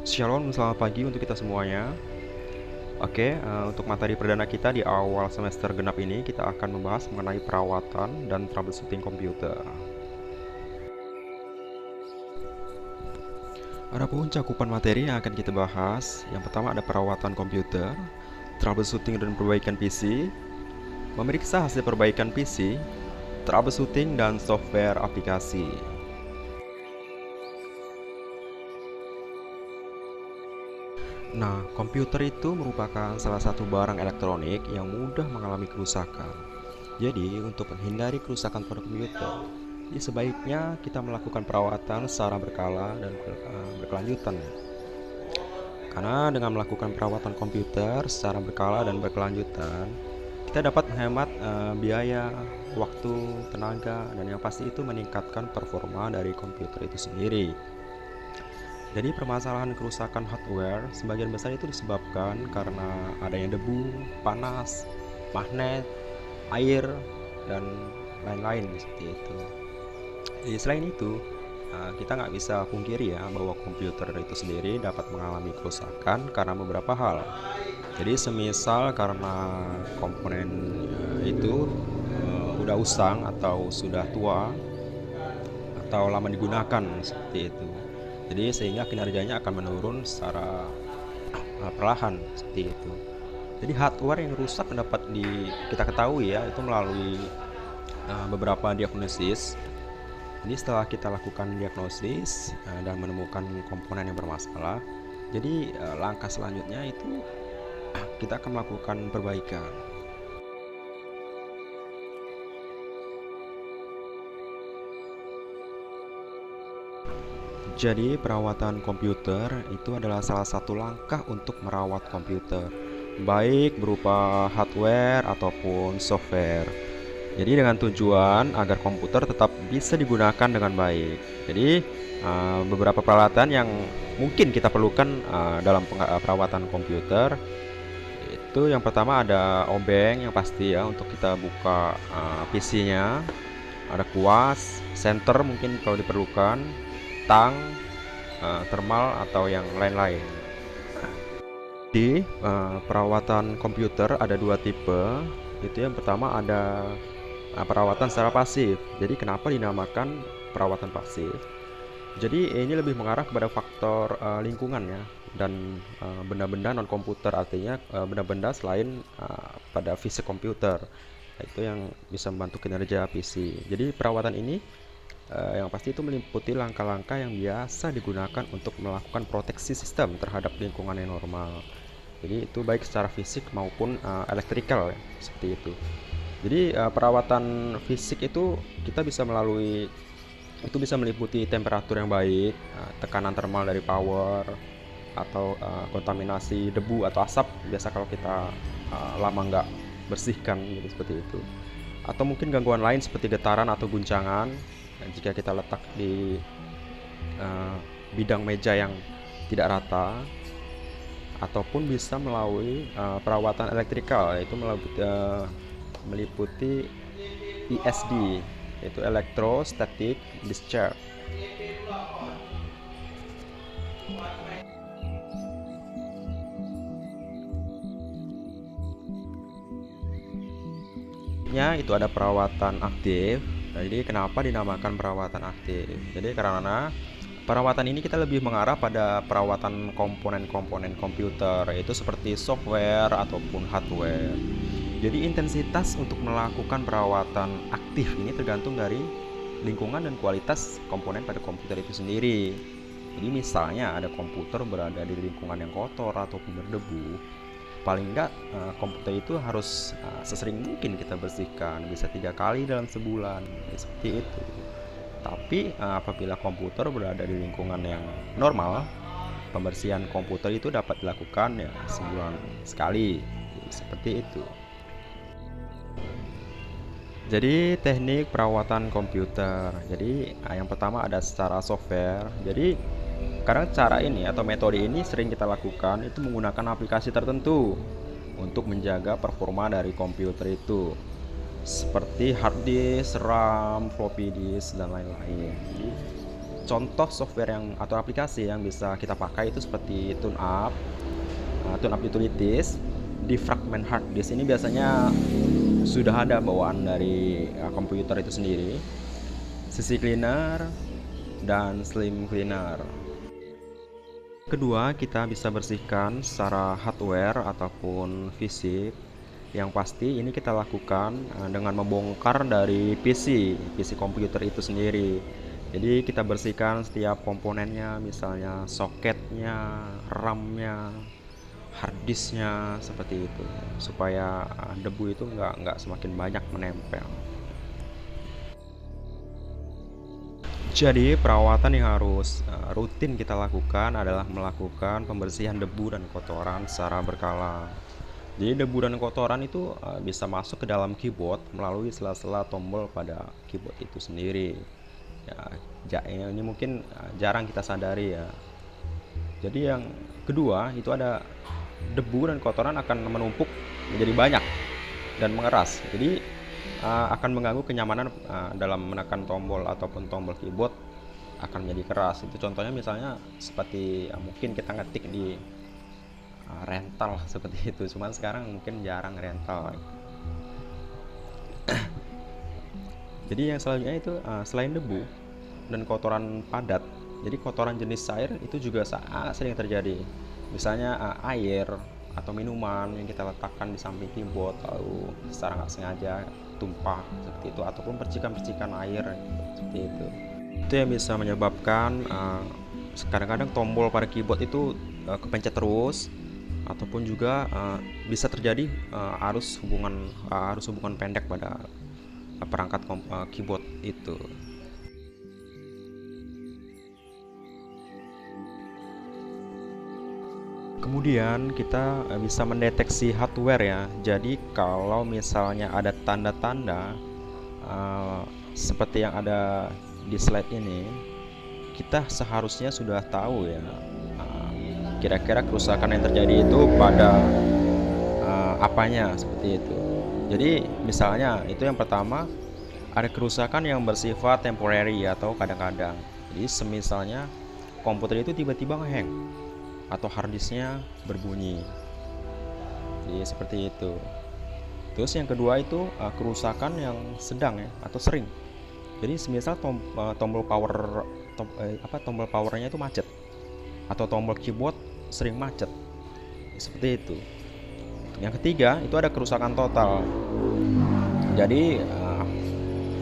Shalom, selamat pagi untuk kita semuanya. Oke, untuk materi perdana kita di awal semester genap ini, kita akan membahas mengenai perawatan dan troubleshooting komputer. Adapun cakupan materi yang akan kita bahas, yang pertama ada perawatan komputer, troubleshooting dan perbaikan PC, memeriksa hasil perbaikan PC, troubleshooting dan software aplikasi. Nah, komputer itu merupakan salah satu barang elektronik yang mudah mengalami kerusakan. Jadi, untuk menghindari kerusakan pada komputer, sebaiknya kita melakukan perawatan secara berkala dan berkelanjutan. Karena dengan melakukan perawatan komputer secara berkala dan berkelanjutan, kita dapat menghemat biaya, waktu, tenaga, dan yang pasti itu meningkatkan performa dari komputer itu sendiri. Jadi permasalahan kerusakan hardware sebagian besar itu disebabkan karena adanya debu, panas, magnet, air, dan lain-lain seperti itu. Jadi selain itu, kita nggak bisa pungkiri ya bahwa komputer itu sendiri dapat mengalami kerusakan karena beberapa hal. Jadi semisal karena komponen itu udah usang atau sudah tua atau lama digunakan seperti itu. Jadi sehingga kinerjanya akan menurun secara perlahan seperti itu. Jadi hardware yang rusak dapat kita ketahui ya itu melalui beberapa diagnosis. Jadi setelah kita lakukan diagnosis dan menemukan komponen yang bermasalah, jadi langkah selanjutnya itu kita akan melakukan perbaikan. Jadi perawatan komputer itu adalah salah satu langkah untuk merawat komputer, baik berupa hardware ataupun software. Jadi dengan tujuan agar komputer tetap bisa digunakan dengan baik. Jadi beberapa peralatan yang mungkin kita perlukan dalam perawatan komputer itu yang pertama ada obeng yang pasti ya untuk kita buka PC-nya, ada kuas, senter mungkin kalau diperlukan, tang, thermal atau yang lain-lain. Di perawatan komputer ada dua tipe. Itu yang pertama ada perawatan secara pasif. Jadi kenapa dinamakan perawatan pasif? Jadi ini lebih mengarah kepada faktor lingkungan ya dan benda-benda non komputer, artinya benda-benda selain pada fisik komputer. Itu yang bisa membantu kinerja PC. Jadi perawatan ini yang pasti itu meliputi langkah-langkah yang biasa digunakan untuk melakukan proteksi sistem terhadap lingkungan yang normal. Jadi itu baik secara fisik maupun elektrikal ya, seperti itu. Jadi perawatan fisik itu kita bisa melalui itu bisa meliputi temperatur yang baik, tekanan thermal dari power, atau kontaminasi debu atau asap biasa kalau kita lama nggak bersihkan gitu, seperti itu. Atau mungkin gangguan lain seperti getaran atau guncangan jika kita letak di bidang meja yang tidak rata, ataupun bisa melalui perawatan elektrikal yaitu meliputi ESD yaitu electrostatic discharge. Itu ada perawatan aktif. Jadi kenapa dinamakan perawatan aktif? Jadi karena perawatan ini kita lebih mengarah pada perawatan komponen-komponen komputer, yaitu seperti software ataupun hardware. Jadi intensitas untuk melakukan perawatan aktif ini tergantung dari lingkungan dan kualitas komponen pada komputer itu sendiri. Jadi misalnya ada komputer berada di lingkungan yang kotor ataupun berdebu, paling enggak komputer itu harus sesering mungkin kita bersihkan, bisa 3 kali dalam sebulan, seperti itu. Tapi apabila komputer berada di lingkungan yang normal, pembersihan komputer itu dapat dilakukan ya sebulan sekali, seperti itu. Jadi teknik perawatan komputer. Jadi yang pertama ada secara software. Jadi karena cara ini atau metode ini sering kita lakukan itu menggunakan aplikasi tertentu untuk menjaga performa dari komputer itu, seperti hard disk, RAM, floppy disk dan lain-lain. contoh software yang atau aplikasi yang bisa kita pakai itu seperti TuneUp Utilities. Di fragment hard disk ini biasanya sudah ada bawaan dari komputer itu sendiri, CC cleaner dan slim cleaner. Kedua, kita bisa bersihkan secara hardware ataupun fisik. Yang pasti ini kita lakukan dengan membongkar dari PC komputer itu sendiri. Jadi kita bersihkan setiap komponennya, misalnya soketnya, RAM-nya, harddisknya, seperti itu, supaya debu itu nggak semakin banyak menempel. Jadi perawatan yang harus rutin kita lakukan adalah melakukan pembersihan debu dan kotoran secara berkala. Jadi debu dan kotoran itu bisa masuk ke dalam keyboard melalui sela-sela tombol pada keyboard itu sendiri. Ya, ini mungkin jarang kita sadari ya. Jadi yang kedua itu ada debu dan kotoran akan menumpuk menjadi banyak dan mengeras. Jadi akan mengganggu kenyamanan dalam menekan tombol ataupun tombol keyboard akan menjadi keras. Itu contohnya misalnya seperti mungkin kita ngetik di rental seperti itu. Cuman sekarang mungkin jarang rental. Jadi yang selanjutnya itu selain debu dan kotoran padat, jadi kotoran jenis cair itu juga sangat sering terjadi. Misalnya air atau minuman yang kita letakkan di samping keyboard lalu secara nggak sengaja tumpah seperti itu, ataupun percikan-percikan air seperti itu yang bisa menyebabkan kadang-kadang tombol pada keyboard itu kepencet terus, ataupun juga bisa terjadi arus hubungan pendek pada perangkat keyboard itu. Kemudian kita bisa mendeteksi hardware ya. Jadi kalau misalnya ada tanda-tanda seperti yang ada di slide ini, kita seharusnya sudah tahu ya kira-kira kerusakan yang terjadi itu pada apanya, seperti itu. Jadi misalnya itu yang pertama, ada kerusakan yang bersifat temporary atau kadang-kadang. Jadi semisalnya komputer itu tiba-tiba ngehang atau harddisknya berbunyi. Jadi seperti itu. Terus yang kedua itu kerusakan yang sedang ya atau sering. Jadi semisal tombol powernya itu macet, atau tombol keyboard sering macet, seperti itu. Yang ketiga itu ada kerusakan total. Jadi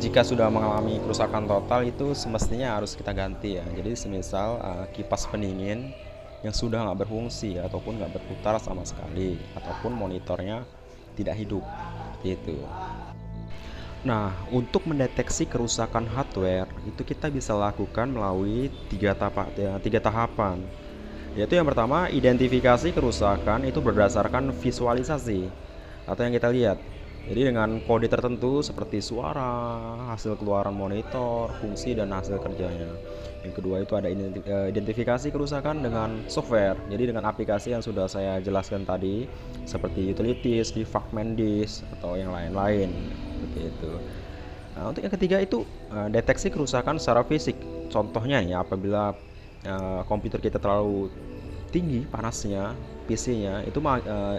jika sudah mengalami kerusakan total itu semestinya harus kita ganti ya. Jadi semisal kipas pendingin yang sudah nggak berfungsi ataupun nggak berputar sama sekali, ataupun monitornya tidak hidup, seperti itu. Nah, untuk mendeteksi kerusakan hardware itu kita bisa lakukan melalui tiga tahapan. Yaitu yang pertama, identifikasi kerusakan itu berdasarkan visualisasi atau yang kita lihat. Jadi dengan kode tertentu seperti suara, hasil keluaran monitor, fungsi dan hasil kerjanya. Yang kedua itu ada identifikasi kerusakan dengan software. Jadi dengan aplikasi yang sudah saya jelaskan tadi, seperti utilities, fragment disk atau yang lain-lain, seperti itu. Nah, untuk yang ketiga itu deteksi kerusakan secara fisik. Contohnya ya, apabila komputer kita terlalu tinggi panasnya, PC-nya itu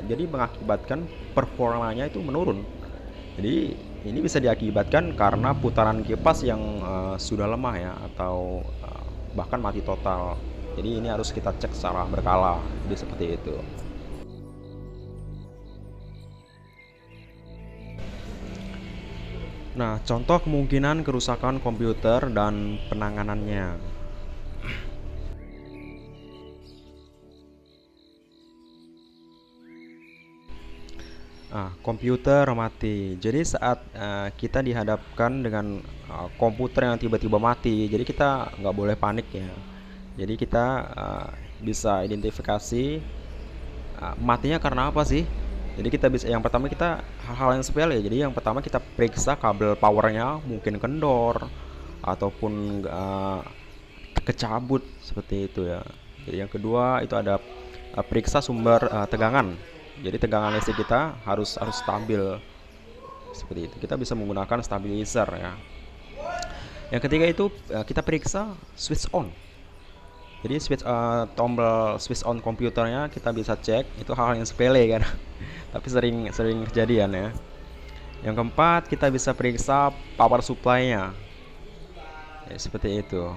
jadi mengakibatkan performanya itu menurun. Jadi ini bisa diakibatkan karena putaran kipas yang sudah lemah ya, atau bahkan mati total. Jadi ini harus kita cek secara berkala. Jadi seperti itu. Nah, contoh kemungkinan kerusakan komputer dan penanganannya. Komputer mati. Jadi saat kita dihadapkan dengan komputer yang tiba-tiba mati, jadi kita nggak boleh panik ya. Jadi kita bisa identifikasi matinya karena apa sih. Jadi kita bisa, yang pertama kita hal-hal yang sepele. Jadi yang pertama kita periksa kabel powernya mungkin kendor ataupun kecabut, seperti itu ya. Jadi yang kedua itu ada periksa sumber tegangan. Jadi tegangan listrik kita harus stabil, seperti itu. Kita bisa menggunakan stabilizer ya. Yang ketiga itu kita periksa switch on. Jadi tombol switch on komputernya kita bisa cek, itu hal yang sepele kan. Tapi sering sering kejadian ya. Yang keempat kita bisa periksa power supply-nya. Ya, seperti itu.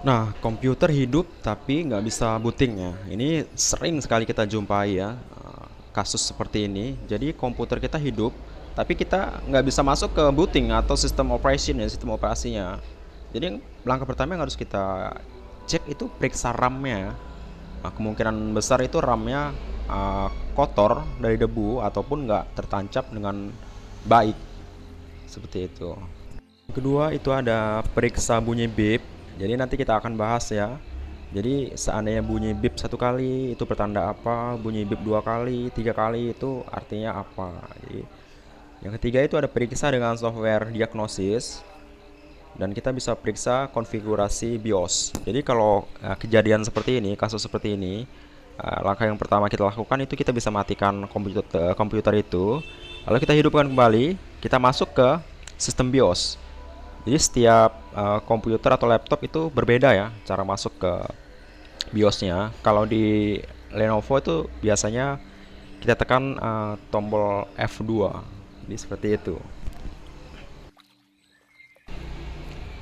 Nah, komputer hidup tapi nggak bisa booting ya. Ini sering sekali kita jumpai ya, kasus seperti ini. Jadi komputer kita hidup, tapi kita nggak bisa masuk ke booting atau sistem operation ya, sistem operasinya. Jadi langkah pertama yang harus kita cek itu periksa RAM-nya. Nah, kemungkinan besar itu RAM-nya kotor dari debu ataupun nggak tertancap dengan baik, seperti itu. Kedua itu ada periksa bunyi bip. Jadi nanti kita akan bahas ya. Jadi seandainya bunyi bip satu kali itu pertanda apa, bunyi bip dua kali, tiga kali itu artinya apa. Jadi, yang ketiga itu ada periksa dengan software diagnosis dan kita bisa periksa konfigurasi BIOS. Jadi kalau kejadian seperti ini, kasus seperti ini, langkah yang pertama kita lakukan itu kita bisa matikan komputer itu, lalu kita hidupkan kembali, kita masuk ke sistem BIOS. Jadi setiap komputer atau laptop itu berbeda ya cara masuk ke BIOS-nya. Kalau di Lenovo itu biasanya kita tekan tombol F2. Jadi seperti itu.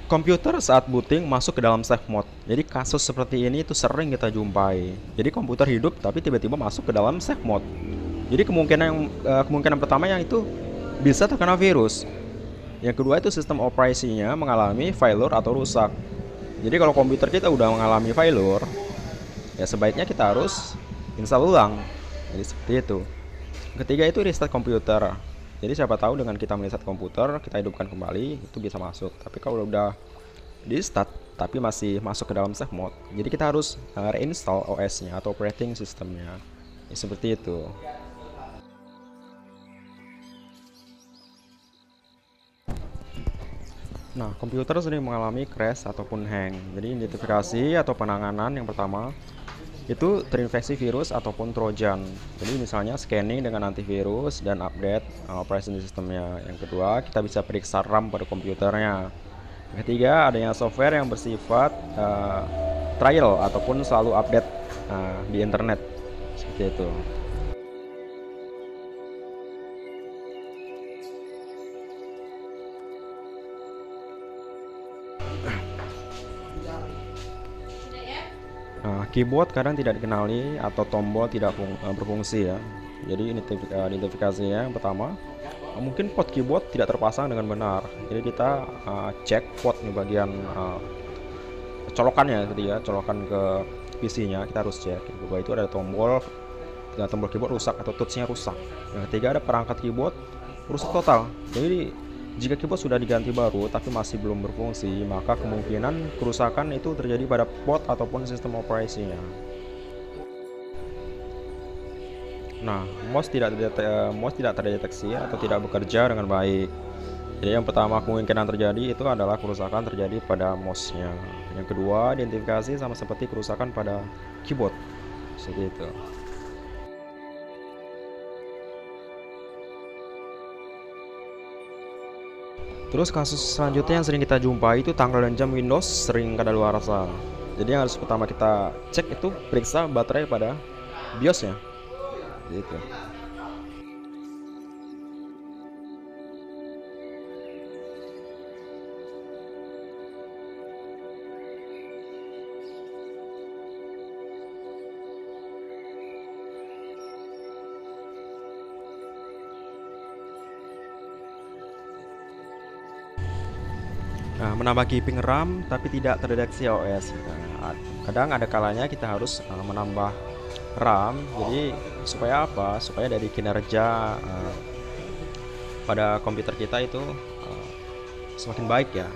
Komputer saat booting masuk ke dalam safe mode. Jadi kasus seperti ini itu sering kita jumpai. Jadi komputer hidup tapi tiba-tiba masuk ke dalam safe mode. Jadi kemungkinan pertama yang itu bisa terkena virus. Yang kedua itu sistem operasinya mengalami failure atau rusak. Jadi kalau komputer kita udah mengalami failure, ya sebaiknya kita harus install ulang. Jadi seperti itu. Ketiga itu restart komputer. Jadi siapa tahu dengan kita merestart komputer, kita hidupkan kembali, itu bisa masuk. Tapi kalau udah di start tapi masih masuk ke dalam safe mode, jadi kita harus reinstall OS-nya atau operating systemnya. Ya, seperti itu. Nah, komputer sering mengalami crash ataupun hang. Jadi identifikasi atau penanganan yang pertama itu terinfeksi virus ataupun trojan. Jadi misalnya scanning dengan antivirus dan update operation systemnya. Yang kedua, kita bisa periksa RAM pada komputernya. Yang ketiga, adanya software yang bersifat trial ataupun selalu update di internet. Seperti itu. Nah, keyboard kadang tidak dikenali atau tombol tidak berfungsi ya. Jadi identifikasinya yang pertama, mungkin port keyboard tidak terpasang dengan benar. Jadi kita cek port di bagian colokannya, gitu ya, colokan ke PC-nya kita harus cek. Yang kedua itu ada tombol keyboard rusak atau touch-nya rusak. Yang ketiga ada perangkat keyboard rusak total. Jadi jika keyboard sudah diganti baru tapi masih belum berfungsi, maka kemungkinan kerusakan itu terjadi pada port ataupun sistem operasinya. Nah, mouse tidak terdeteksi atau tidak bekerja dengan baik. Jadi yang pertama kemungkinan terjadi itu adalah kerusakan terjadi pada mouse-nya. Yang kedua, identifikasi sama seperti kerusakan pada keyboard. Seperti itu. Terus kasus selanjutnya yang sering kita jumpai itu tanggal dan jam Windows sering kadaluarsa. Jadi yang harus pertama kita cek itu periksa baterai pada BIOS-nya. Gitu. Nah, menambah keeping RAM tapi tidak terdeteksi OS. Nah, kadang ada kalanya kita harus menambah RAM. Jadi supaya apa? Supaya dari kinerja pada komputer kita itu semakin baik ya.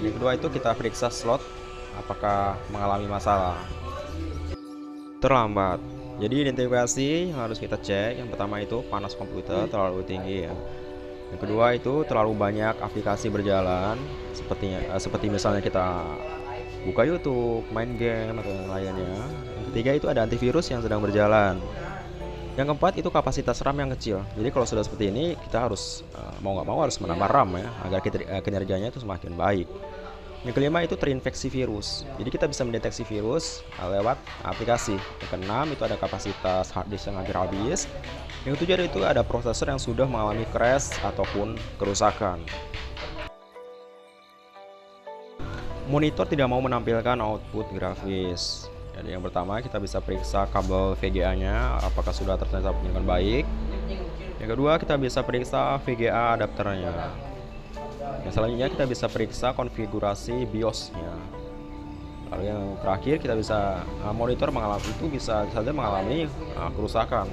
Yang kedua itu kita periksa slot apakah mengalami masalah. Terlambat. Jadi identifikasi yang harus kita cek. Yang pertama itu panas komputer terlalu tinggi ya. Yang kedua itu terlalu banyak aplikasi berjalan, seperti misalnya kita buka YouTube, main game atau yang lainnya. Yang ketiga itu ada antivirus yang sedang berjalan. Yang keempat itu kapasitas RAM yang kecil. Jadi kalau sudah seperti ini kita harus mau nggak mau harus menambah RAM ya agar kinerjanya itu semakin baik. Yang kelima itu terinfeksi virus. Jadi kita bisa mendeteksi virus lewat aplikasi. Yang keenam itu ada kapasitas hard disk yang hampir habis. Yang ketujuh itu ada prosesor yang sudah mengalami crash ataupun kerusakan. Monitor tidak mau menampilkan output grafis. Jadi yang pertama kita bisa periksa kabel VGA-nya apakah sudah terconnect dengan baik. Yang kedua kita bisa periksa VGA adapternya. Yang selanjutnya kita bisa periksa konfigurasi BIOS-nya. Lalu yang terakhir kita bisa monitor mengalami itu bisa saja mengalami kerusakan.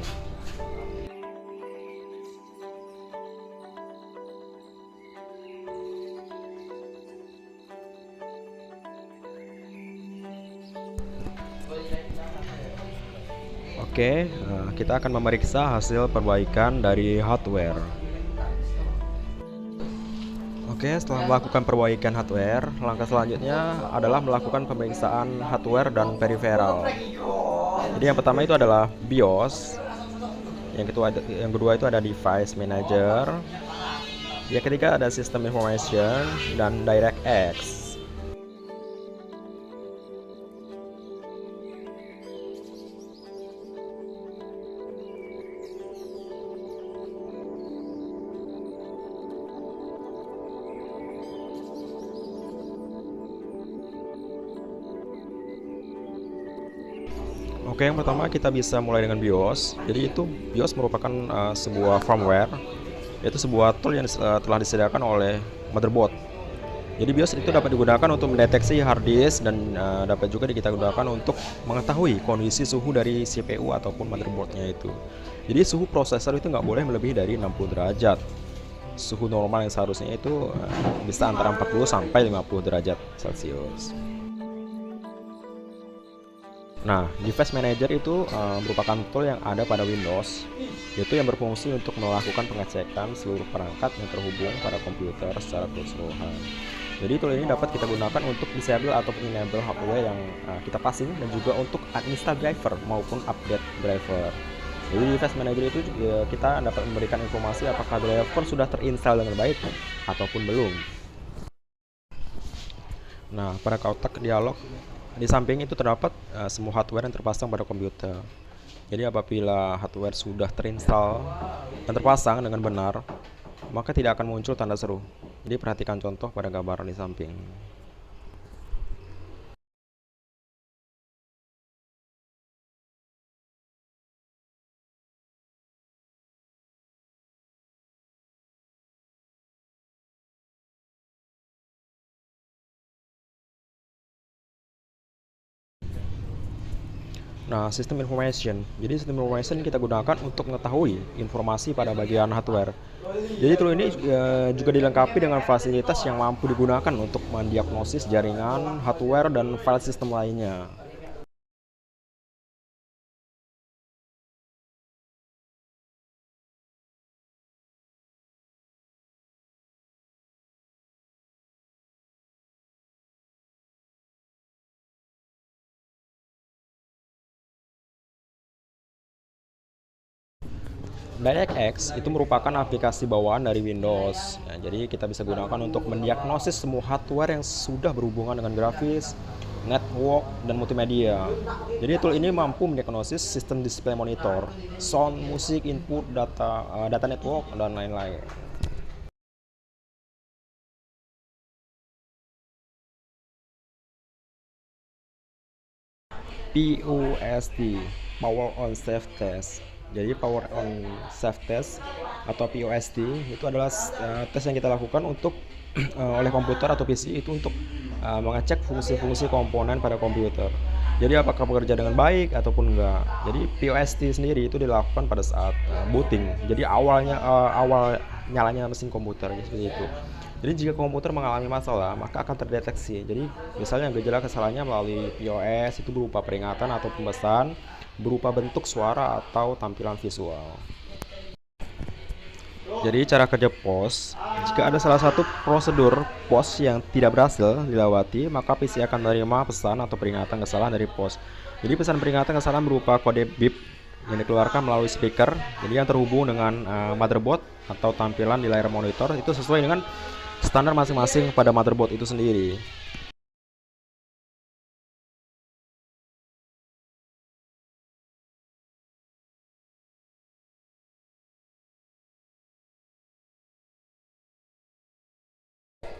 Oke, kita akan memeriksa hasil perbaikan dari hardware. Oke, setelah melakukan perbaikan hardware, langkah selanjutnya adalah melakukan pemeriksaan hardware dan peripheral. Jadi yang pertama itu adalah BIOS, yang kedua itu ada device manager, yang ketiga ada system information dan DirectX. Oke, yang pertama kita bisa mulai dengan BIOS. Jadi itu BIOS merupakan sebuah firmware, yaitu sebuah tool yang telah disediakan oleh motherboard. Jadi BIOS itu dapat digunakan untuk mendeteksi hard disk dan dapat juga kita gunakan untuk mengetahui kondisi suhu dari CPU ataupun motherboardnya itu. Jadi suhu prosesor itu nggak boleh melebihi dari 60 derajat. Suhu normal yang seharusnya itu bisa antara 40 sampai 50 derajat Celcius. Nah, device manager itu merupakan tool yang ada pada Windows, yaitu yang berfungsi untuk melakukan pengecekan seluruh perangkat yang terhubung pada komputer secara keseluruhan. Jadi tool ini dapat kita gunakan untuk disable atau enable hardware yang kita pasang dan juga untuk uninstall driver maupun update driver. Jadi device manager itu kita dapat memberikan informasi apakah driver sudah terinstall dengan baik ataupun belum. Nah, pada kotak dialog di samping itu terdapat semua hardware yang terpasang pada komputer. Jadi apabila hardware sudah terinstall dan terpasang dengan benar, maka tidak akan muncul tanda seru. Jadi perhatikan contoh pada gambaran di samping. Nah, sistem information. Jadi sistem information kita gunakan untuk mengetahui informasi pada bagian hardware. Jadi tool ini juga dilengkapi dengan fasilitas yang mampu digunakan untuk mendiagnosis jaringan, hardware, dan file sistem lainnya. DirectX itu merupakan aplikasi bawaan dari Windows. Ya, jadi kita bisa gunakan untuk mendiagnosis semua hardware yang sudah berhubungan dengan grafis, network, dan multimedia. Jadi tool ini mampu mendiagnosis sistem display monitor, sound, musik, input, data network, dan lain-lain. POST, Power on Safe Test. Jadi Power on Safe Test atau POST itu adalah tes yang kita lakukan untuk oleh komputer atau PC itu untuk mengecek fungsi-fungsi komponen pada komputer. Jadi apakah bekerja dengan baik ataupun enggak. Jadi POST sendiri itu dilakukan pada saat booting. Jadi awal nyalanya mesin komputer seperti itu. Jadi jika komputer mengalami masalah, maka akan terdeteksi. Jadi misalnya gejala kesalahannya melalui POS itu berupa peringatan atau pesan, berupa bentuk suara atau tampilan visual. Jadi cara kerja POS, jika ada salah satu prosedur POS yang tidak berhasil dilewati, maka PC akan menerima pesan atau peringatan kesalahan dari POS. Jadi pesan peringatan kesalahan berupa kode BIP yang dikeluarkan melalui speaker. Jadi yang terhubung dengan motherboard atau tampilan di layar monitor itu sesuai dengan standar masing-masing pada motherboard itu sendiri.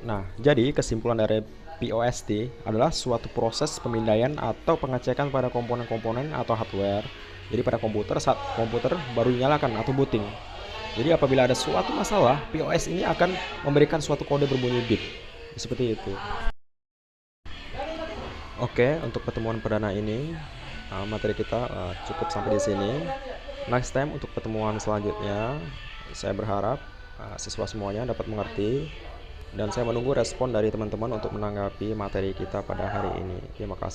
Nah, jadi kesimpulan dari POST adalah suatu proses pemindaian atau pengecekan pada komponen-komponen atau hardware. Jadi pada komputer saat komputer baru dinyalakan atau booting. Jadi apabila ada suatu masalah, POS ini akan memberikan suatu kode berbunyi bit. Seperti itu. Oke, untuk pertemuan perdana ini materi kita cukup sampai di sini. Next time untuk pertemuan selanjutnya, saya berharap siswa semuanya dapat mengerti dan saya menunggu respon dari teman-teman untuk menanggapi materi kita pada hari ini. Terima kasih.